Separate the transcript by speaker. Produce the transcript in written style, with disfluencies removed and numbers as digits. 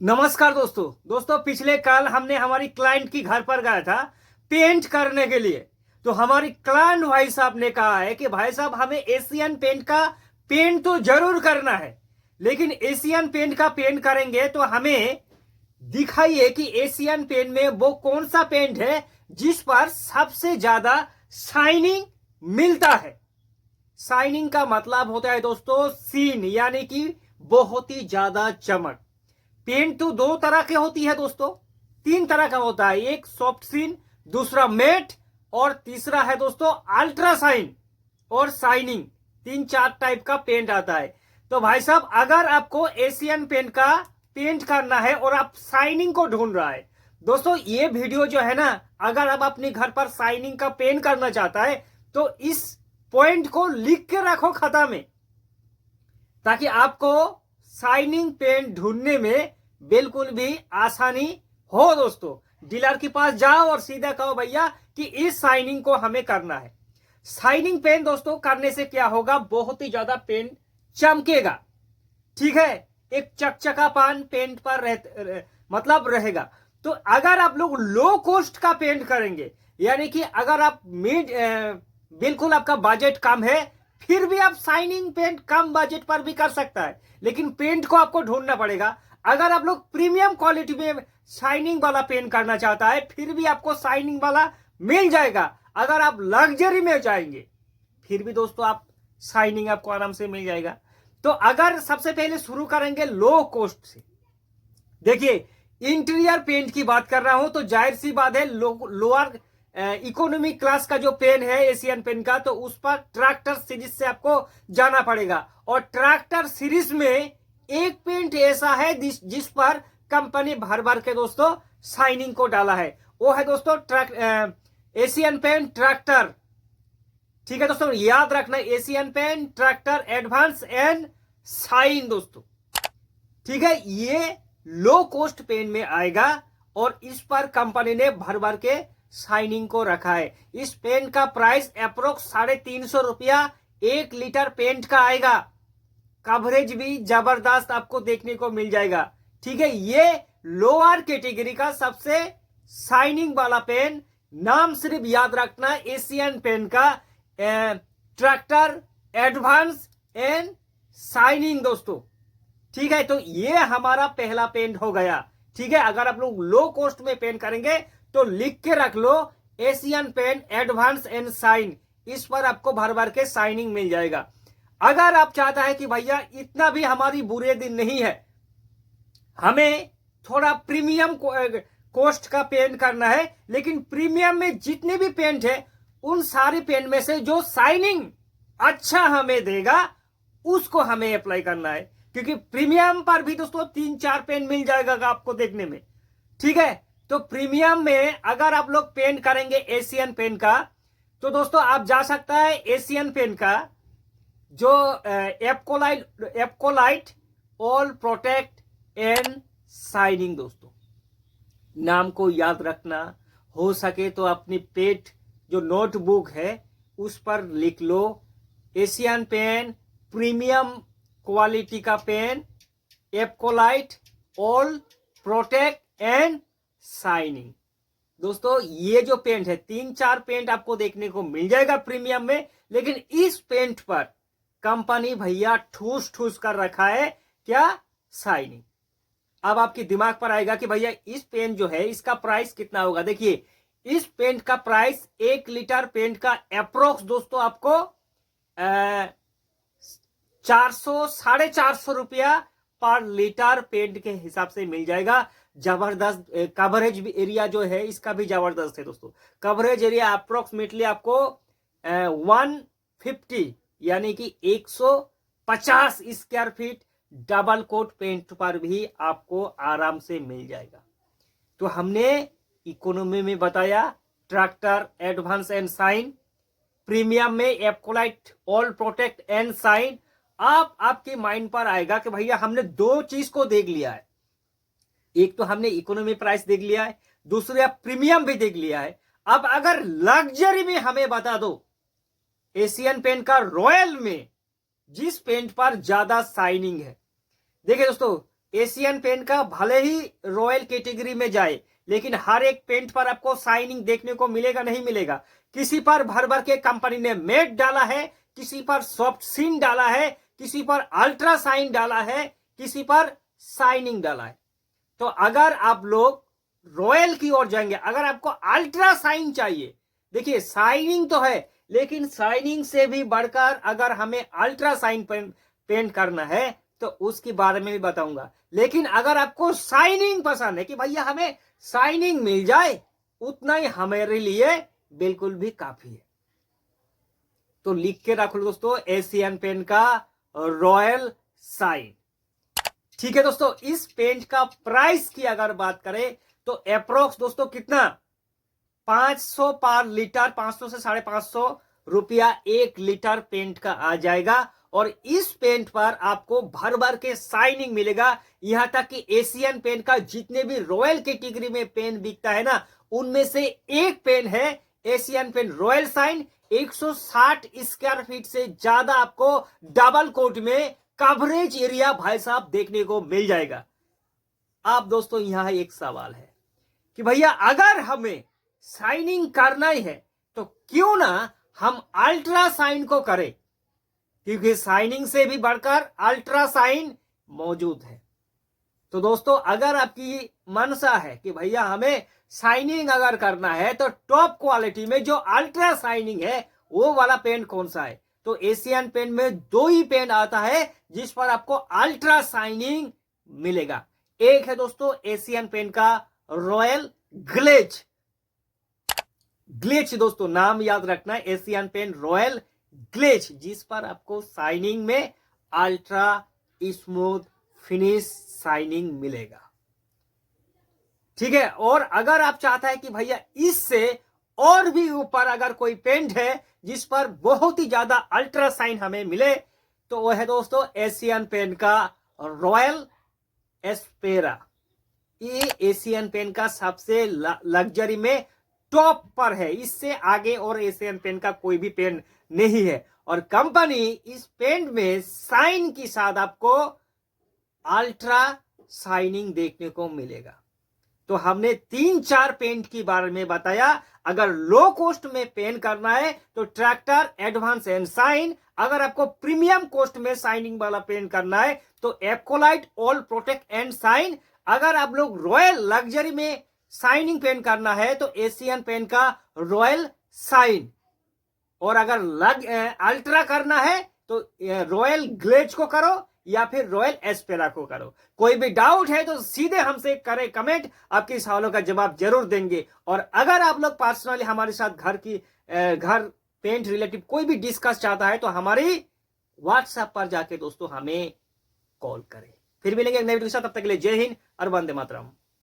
Speaker 1: नमस्कार दोस्तों पिछले कल हमने हमारी क्लाइंट की घर पर गया था पेंट करने के लिए। तो हमारी क्लाइंट भाई साहब ने कहा है कि भाई साहब हमें एशियन पेंट का पेंट तो जरूर करना है, लेकिन एशियन पेंट का पेंट करेंगे तो हमें दिखाइए कि एशियन पेंट में वो कौन सा पेंट है जिस पर सबसे ज्यादा शाइनिंग मिलता है। शाइनिंग का मतलब होता है दोस्तों सीन, यानी कि बहुत ही ज्यादा चमक। पेंट तो दो तरह के होती है दोस्तों, तीन तरह का होता है। एक सॉफ्ट सीन, दूसरा मेट और तीसरा है दोस्तों अल्ट्रा शाइन और शाइनिंग। तीन चार टाइप का पेंट आता है। तो भाई साहब अगर आपको एशियन पेंट का पेंट करना है और आप शाइनिंग को ढूंढ रहा है दोस्तों, ये वीडियो जो है ना, अगर आप अपने घर पर शाइनिंग का पेंट करना चाहता है तो इस पॉइंट को लिख के रखो खाता में, ताकि आपको शाइनिंग पेंट ढूंढने में बिल्कुल भी आसानी हो। दोस्तों डीलर के पास जाओ और सीधा कहो भैया कि इस शाइनिंग को हमें करना है। शाइनिंग पेंट दोस्तों करने से क्या होगा, बहुत ही ज्यादा पेंट चमकेगा, ठीक है, एक चकचकापन पेंट पर मतलब रहेगा। तो अगर आप लोग लो कॉस्ट का पेंट करेंगे, यानी कि अगर आप बिल्कुल आपका बजट कम है, फिर भी आप शाइनिंग पेंट कम बजट पर भी कर सकता है, लेकिन पेंट को आपको ढूंढना पड़ेगा। अगर आप लोग प्रीमियम क्वालिटी में शाइनिंग वाला पेंट करना चाहता है, फिर भी आपको शाइनिंग वाला मिल जाएगा। अगर आप लग्जरी में जाएंगे फिर भी दोस्तों आप शाइनिंग आपको आराम से मिल जाएगा। तो अगर सबसे पहले शुरू करेंगे लो कॉस्ट से, देखिए इंटीरियर पेंट की बात कर रहा हूं तो जाहिर सी बात है लोअर इकोनॉमी क्लास का जो पेन है एशियन पेन का, तो उस पर ट्रैक्टर सीरीज से आपको जाना पड़ेगा। और ट्रैक्टर सीरीज में एक पेंट ऐसा है जिस पर कंपनी भर भर के दोस्तों शाइनिंग को डाला है, वो है दोस्तों एशियन पेंट ट्रैक्टर। ठीक है दोस्तों, याद रखना Asian paint tractor advance and shine दोस्तों, ठीक है। ये लो कॉस्ट पेन में आएगा और इस पर कंपनी ने भर भर के शाइनिंग को रखा है। इस पेन का प्राइस अप्रोक्स 350 रुपया 1 लीटर पेंट का आएगा। कवरेज भी जबरदस्त आपको देखने को मिल जाएगा, ठीक है। ये लोअर कैटेगरी का सबसे शाइनिंग वाला पेन, नाम सिर्फ याद रखना एशियन पेन का ट्रैक्टर एडवांस एंड शाइनिंग दोस्तों, ठीक है। तो ये हमारा पहला पेंट हो गया, ठीक है। अगर आप लोग लो कॉस्ट में पेंट करेंगे तो लिख के रख लो Asian paints advance and shine, इस पर आपको भर भर के शाइनिंग मिल जाएगा। अगर आप चाहता है कि भैया इतना भी हमारी बुरे दिन नहीं है, हमें थोड़ा प्रीमियम कॉस्ट का पेंट करना है, लेकिन प्रीमियम में जितने भी पेंट है उन सारे पेंट में से जो शाइनिंग अच्छा हमें देगा उसको हमें अप्लाई करना है, क्योंकि प्रीमियम पर भी दोस्तों 3-4 पेन मिल जाएगा आपको देखने में, ठीक है। तो प्रीमियम में अगर आप लोग पेंट करेंगे एशियन पेन का, तो दोस्तों आप जा सकता है एशियन पेन का जो Apcolite all protect and shining दोस्तों, नाम को याद रखना। हो सके तो अपनी पेट जो नोटबुक है उस पर लिख लो एशियन पेन प्रीमियम क्वालिटी का pen Apcolite all protect and shining. दोस्तों ये जो पेंट है 3-4 पेंट आपको देखने को मिल जाएगा प्रीमियम में, लेकिन इस पेंट पर कंपनी भैया ठूस ठूस कर रखा है क्या, शाइनिंग। अब आपके दिमाग पर आएगा कि भैया इस पेंट जो है इसका प्राइस कितना होगा। देखिए इस पेंट का प्राइस 1 लीटर पेंट का अप्रोक्स दोस्तों आपको 400-450 रुपया पर लीटर पेंट के हिसाब से मिल जाएगा। जबरदस्त कवरेज भी एरिया जो है इसका भी जबरदस्त है दोस्तों। कवरेज एरिया अप्रोक्सीमेटली आपको 150 यानी कि 150 square feet double coat paint पर भी आपको आराम से मिल जाएगा। तो हमने इकोनॉमी में बताया tractor advance and shine, premium में Apcolite all protect and shine. आपके माइंड पर आएगा कि भैया हमने दो चीज को देख लिया है, एक तो हमने इकोनॉमी प्राइस देख लिया है, दूसरे प्रीमियम भी देख लिया है। अब अगर लग्जरी में हमें बता दो एशियन पेंट का रॉयल में जिस पेंट पर ज्यादा शाइनिंग है। देखिए दोस्तों एशियन पेंट का भले ही रॉयल कैटेगरी में जाए, लेकिन हर एक पेंट पर आपको शाइनिंग देखने को मिलेगा नहीं मिलेगा। किसी पर भर भर के कंपनी ने मेट डाला है, किसी पर सॉफ्ट सीन डाला है, किसी पर अल्ट्रा साइन डाला है, किसी पर शाइनिंग डाला है। तो अगर आप लोग रॉयल की ओर जाएंगे, अगर आपको अल्ट्रा साइन चाहिए, देखिए शाइनिंग तो है, लेकिन शाइनिंग से भी बढ़कर अगर हमें अल्ट्रा साइन पेंट करना है तो उसके बारे में भी बताऊंगा। लेकिन अगर आपको शाइनिंग पसंद है कि भैया हमें शाइनिंग मिल जाए, उतना ही हमारे लिए बिल्कुल भी काफी है। तो लिख के रख लो दोस्तों, एशियन पेंट का रॉयल साइन। ठीक है दोस्तों, इस पेंट का प्राइस की अगर बात करें तो अप्रोक्स दोस्तों कितना, 500 पर लीटर, 500 से 550 रुपया 1 लीटर पेंट का आ जाएगा। और इस पेंट पर आपको भर भर के शाइनिंग मिलेगा। यहां तक कि एशियन पेंट का जितने भी रॉयल कैटेगरी में पेन बिकता है ना, उनमें से एक पेन है Asian pen royal shine. 160 square feet से ज्यादा आपको डबल कोट में कवरेज एरिया भाई साहब देखने को मिल जाएगा। आप दोस्तों यहां एक सवाल है कि भैया अगर हमें शाइनिंग करना ही है तो क्यों ना हम अल्ट्रा साइन को करें, क्योंकि शाइनिंग से भी बढ़कर अल्ट्रा साइन मौजूद है। तो दोस्तों अगर आपकी मनसा है कि भैया हमें शाइनिंग अगर करना है तो टॉप क्वालिटी में जो अल्ट्रा शाइनिंग है वो वाला पेन कौन सा है, तो एशियन पेन में 2 ही पेन आता है जिस पर आपको अल्ट्रा शाइनिंग मिलेगा। एक है दोस्तों एशियन पेन का रॉयल ग्लेज, ग्लेज दोस्तों नाम याद रखना है, एशियन पेन रॉयल ग्लेज, जिस पर आपको शाइनिंग में अल्ट्रा स्मूथ फिनिश शाइनिंग मिलेगा। ठीक है, और अगर आप चाहता है कि भैया इससे और भी ऊपर अगर कोई पेंट है जिस पर बहुत ही ज्यादा अल्ट्रा साइन हमें मिले, तो वह है दोस्तों एशियन पेन का रॉयल एस्पेरा। ये एशियन पेन का सबसे लग्जरी में टॉप पर है, इससे आगे और एशियन पेन का कोई भी पेन नहीं है। और कंपनी इस पेंट में साइन के साथ आपको अल्ट्रा शाइनिंग देखने को मिलेगा। तो हमने 3-4 पेंट के बारे में बताया। अगर लो कॉस्ट में पेन करना है तो ट्रैक्टर एडवांस एंड शाइन, अगर आपको प्रीमियम कॉस्ट में शाइनिंग वाला पेंट करना है तो Apcolite all protect and shine, अगर आप लोग रॉयल लग्जरी में शाइनिंग पेंट करना है तो एशियन पेन का रॉयल शाइन, और अगर अल्ट्रा करना है तो रॉयल ग्लेज को करो या फिर रॉयल एस्पेरा को करो। कोई भी डाउट है तो सीधे हमसे करें कमेंट, आपके सवालों का जवाब जरूर देंगे। और अगर आप लोग पर्सनली हमारे साथ घर पेंट रिलेटिव कोई भी डिस्कस चाहता है तो हमारी व्हाट्सएप पर जाके दोस्तों हमें कॉल करें। फिर मिलेंगे एक नई वीडियो के साथ, तब तक के लिए जय हिंद और वंदे मातरम।